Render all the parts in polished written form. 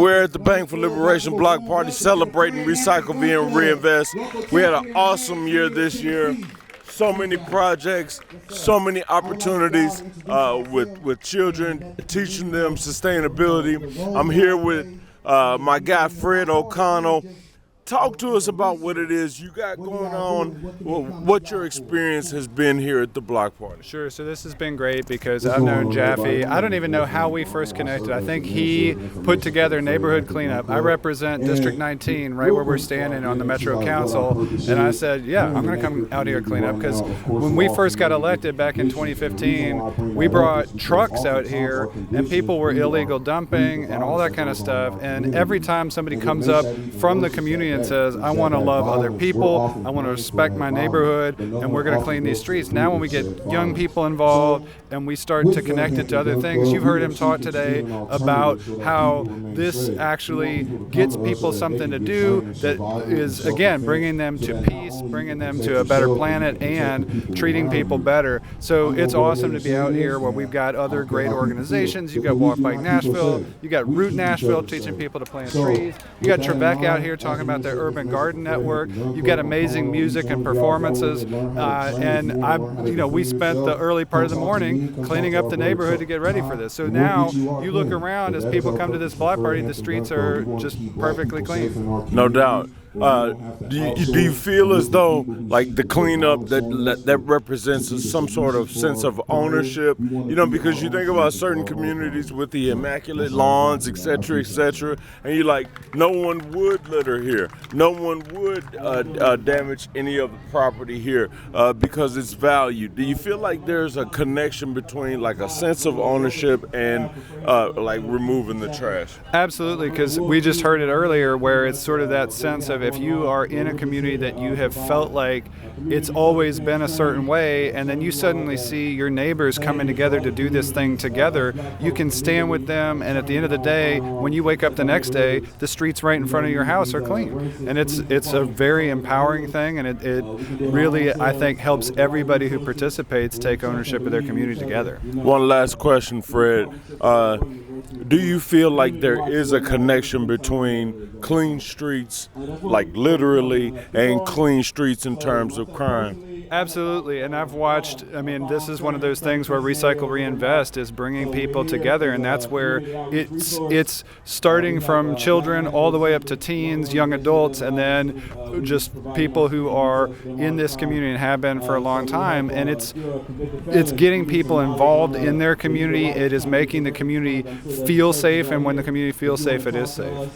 We're at the Bank for Liberation block party celebrating Recycle, V, and Reinvest. We had an awesome year this year. So many projects, so many opportunities with children, teaching them sustainability. I'm here with my guy, Fred O'Connell. Talk to us about what it is you got going on, what your experience has been here at the block party. Sure, so this has been great because I've known Jaffe. I don't even know how we first connected. I think he put together neighborhood cleanup. I represent District 19, right where we're standing on the Metro Council, and I said, yeah, I'm going to come out here and clean up because when we first got elected back in 2015, we brought trucks out here and people were illegal dumping and all that kind of stuff, and every time somebody comes up from the community and says, I want to love other people, I want to respect my neighborhood, and we're going to clean these streets. Now when we get young people involved and we start to connect it to other things, you've heard him talk today about how this actually gets people something to do that is, again, bringing them to peace, bringing them to a better planet, and treating people better. So it's awesome to be out here where we've got other great organizations. You've got Walk Bike Nashville, you got Root Nashville teaching people to plant trees, you got Trebek out here talking about their Urban Garden Network. You've got amazing music and performances, and we spent the early part of the morning cleaning up the neighborhood to get ready for this. So now you look around as people come to this block party, the streets are just perfectly clean. No doubt. Do you feel as though like the cleanup that represents some sort of sense of ownership? Because you think about certain communities with the immaculate lawns, et cetera, and you're like, no one would litter here, no one would damage any of the property here because it's valued. Do you feel like there's a connection between like a sense of ownership and like removing the trash? Absolutely, because we just heard it earlier where it's sort of that sense of if you are in a community that you have felt like it's always been a certain way, and then you suddenly see your neighbors coming together to do this thing together, you can stand with them, and at the end of the day, when you wake up the next day, the streets right in front of your house are clean. And it's a very empowering thing, and it really, I think, helps everybody who participates take ownership of their community together. One last question, Fred. Do you feel like there is a connection between clean streets, like literally, and clean streets in terms of crime? Absolutely, and I've watched, this is one of those things where Recycle Reinvest is bringing people together, and that's where it's starting from children all the way up to teens, young adults, and then just people who are in this community and have been for a long time, and it's getting people involved in their community. It is making the community feel safe, and when the community feels safe, it is safe.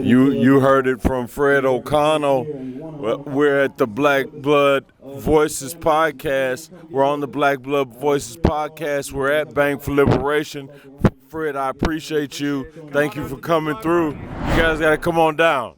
You heard it from Fred O'Connell. We're at the BLKBLOOD Voices podcast. We're on the BLKBLOOD Voices podcast. We're at Bank for Liberation. Fred, I appreciate you. Thank you for coming through. You guys got to come on down.